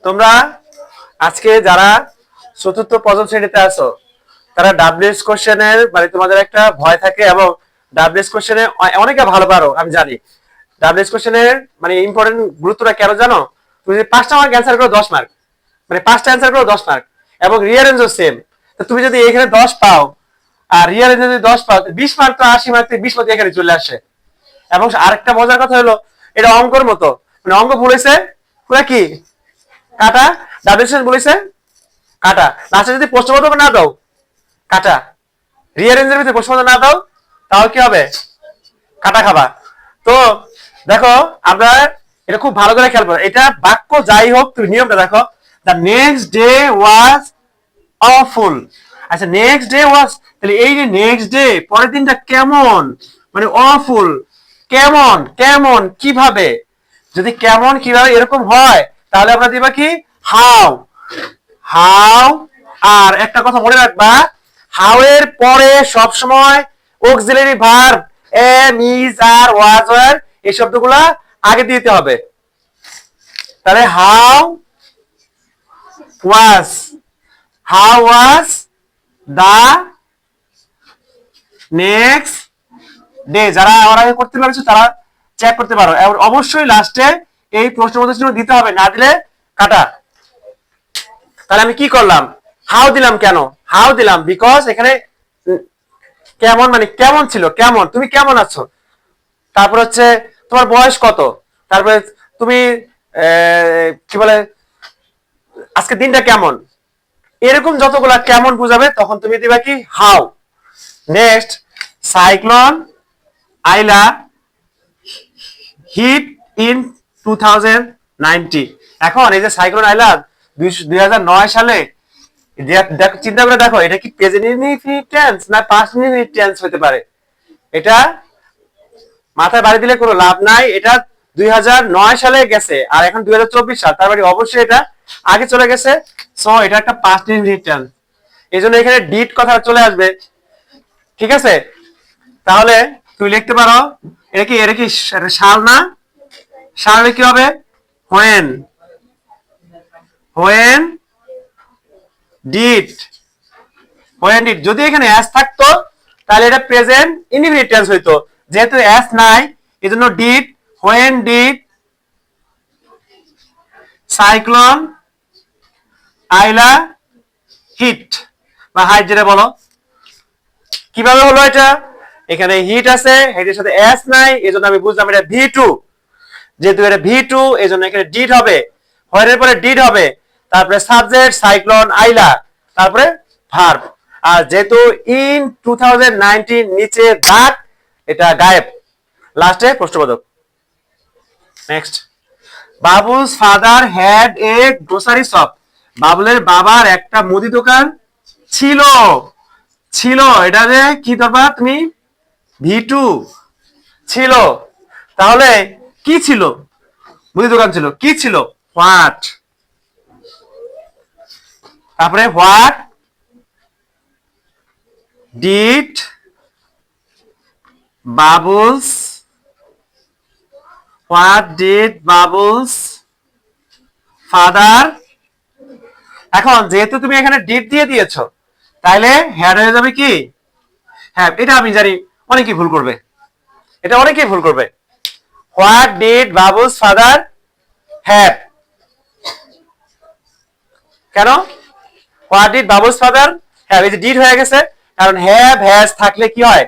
তোমরা আজকে যারা চতুর্থ পঞ্চম শ্রেণীতে আছো তারা ডাব্লিউএস কোশ্চেনের মানে তোমাদের একটা ভয় থাকে এবং ডাব্লিউএস কোশ্চেনে অনেকে ভালো পারো আমি জানি। ডাব্লিউএস কোশ্চেনের মানে ইম্পর্টেন্ট গুরুত্বটা কেন জানো? তুমি যদি 5টা মার্ক অ্যান্সার করো 10 মার্ক, মানে 5টা অ্যান্সার করো 10 মার্ক এবং রিয়ারেঞ্জও সেম। তো তুমি যদি এখানে 10 পাও আর রিয়ারেঞ্জে যদি 10 পাও 20 মার্ক তো 80 মার্ক থেকে 20 মার্ক এখানে চলে আসে। এবং আরেকটা মজার কথা হলো এটা অঙ্কর মতো, মানে অঙ্ক বলেছে পুরো কি কাটা, ডাব্লিউএস বলেছে কাটা, লাস্টে যদি প্রশ্নবোধক না দাও কাটা, রিয়ারেঞ্জের ভিতরে প্রশ্নবোধক না দাও তাহলে কি হবে? কাটা খাবা। তো দেখো আমরা এটা খুব ভালো করে খেয়াল করো, এটা বাক্য যাই হোক তুমি নিয়মটা দেখো। The next day was awful. আচ্ছা নেক্সট ডে ওয়াজ, তাহলে এই যে নেক্সট ডে পরের দিনটা কেমন, মানে অফুল কেমন কেমন কিভাবে, যদি কেমন কিভাবে এরকম হয় তাহলে আমরা দিবা কি হাউ। হাউ, আর একটা কথা মনে রাখবা, হাউ এর পরে সব সময় auxiliary verb am is are was were এই শব্দগুলা আগে দিতে হবে। তাহলে how was, how was the next day. যারা আমার আগে করতে পারছো তারা চেক করতে পারো। অবশ্যই লাস্টে এই প্রশ্নবোধক চিহ্ন দিতে হবে, না দিলে কাটা। তাহলে আমি কি করলাম, হাউ দিলাম। কেন হাউ দিলাম? বিকজ এখানে কেমন মানে কেমন ছিল, কেমন তুমি কেমন আছো, তারপর হচ্ছে তোমার বয়স কত, তারপরে তুমি কি বলে আজকে দিনটা কেমন, এরকম যতগুলা কেমন বুঝাবে তখন তুমি দিবা কি how. Next, cyclone Aila hit in 2090। এখন এই যে সাইক্লোন আইলা 2009 সালে, চিন্তা করে দেখো এটা কি প্রেজেন্ট ইনডিফিনিট টেন্স না পাস্ট ইনডিফিনিট টেন্স হতে পারে। এটা মাথায় বাড়ি দিলে কোনো লাভ নাই। এটা 2009 সালে গেছে আর এখন 2024 সাল, তার মানে অবশ্যই এটা আগে চলে গেছে। সো এটা একটা পাস্ট ইনডিফিনিট টেন্স, এই জন্য এখানে ডিড কথা চলে আসবে। ঠিক আছে, তাহলে তুই লিখতে পারো এটা কি সাল না, সালে কি হবে when, when did, when did. যদি এখানে অ্যাস থাকতো তাহলে এটা প্রেজেন্ট ইনডিফিনিট টেন্স হইতো, যেহেতু অ্যাস নাই এজন্য did, when did cyclone Aila hit বা হাইট যেটা বলো। কিভাবে হলো এটা? এখানে হিট আছে, হিটের সাথে এস নাই, এজন্য আমি বুঝলাম এটা V2। যেহেতু এটা V2 এজন্য এখানে ডিড হবে, হোয়ারের পরে ডিড হবে, তারপরে সাবজেক্ট সাইক্লোন আইলা, তারপরে ভার্ব। আর যেহেতু ইন 2019 নিচে দাগ এটা গায়েব, লাস্টে প্রশ্নবোধক। Next, Babul's father had a grocery shop. বাবুলের বাবার একটা মুদি দোকান ছিল। ছিল এটা যে কি ধরবা তুমি, V2 ছিল। তাহলে কি ছিল? মুদি দোকান ছিল। কি ছিল? হোয়াট। তারপরে what did Babul's, what did Babul's father. এখন যেহেতু তুমি এখানে ডিড দিয়ে দিয়েছো তাহলে হ্যাড হয়ে যাবে কি হ্যাভ। এটা আমি জানি অনেকেই ভুল করবে, এটা অনেকেই ভুল করবে। What did Babul's father have. কেন what did Babul's father have, এই যে ডিড হয়ে গেছে, কারণ হ্যাভ হ্যাজ থাকলে কি হয়,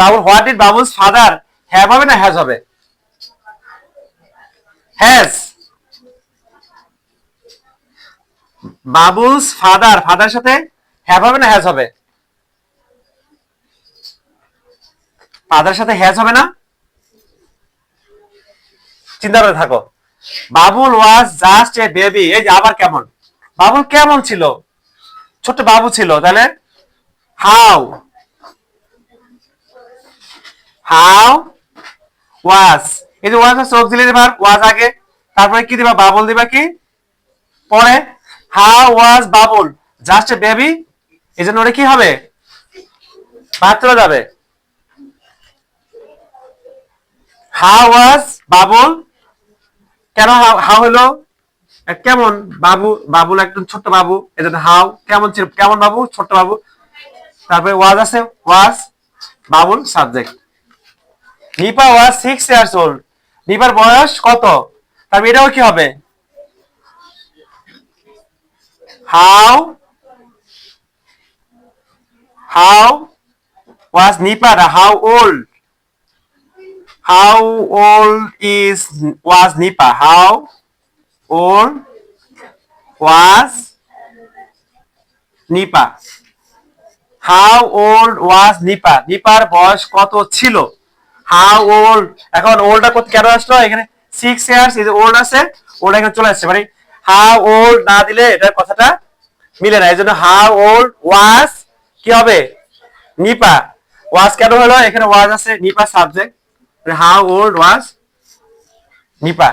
Babul what did Babul's father have হবে না হ্যাজ হবে? হ্যাজ। বাবুলস ফাদার, ফাদার সাথে হ্যাভ হবে না হ্যাজ হবে? ফাদার সাথে হ্যাজ হবে না, চিন্তা করে থাকো। Babul was just a baby, এই যে আবার কেমন, বাবুল কেমন ছিল, ছোট বাবু ছিল। তাহলে হাউ, হাউ ওয়াজ, এই যে ওয়াজ আছে অক্সিলারি ভার্ব, ওয়াজ আগে, তারপরে কি দিবা বাবুল দিবা কি পরে। How was Babul just a baby, এই জন্য ওটা কি হবে ভাত চলে যাবে। হাউ ওয়াজ বাবুল, কেন হাউ হলো কেমন বাবু, বাবুল একদম ছোট্ট বাবু, এজন্য হাউ কেমন ছিল, কেমন বাবু, ছোট্ট বাবু। তারপরে ওয়াজ আছে, was Babul subject. Nipa was 6 years old, নিপার বয়স কত, তারপর এটাও কি হবে, how how was Nipa, how old, how old is was Nipa, how old was Nipa, how old was Nipa, নিপার বয়স কত ছিল, হাউ ওল্ড। এখন ওল্ডটা কত কেন আসলো এখানে, 6 years, এই যে ওল্ড আছে, ওল্ড এখানে চলে আসছে, মানে হাউ ওল্ড না দিলে এটার কথাটা মিলে না, এই জন্য হাউ ওল্ড ওয়াজ কি হবে, নিপা। ওয়াজ কেন হলো, এখানে ওয়াজ আছে, Nipa subject, how old was Nipa.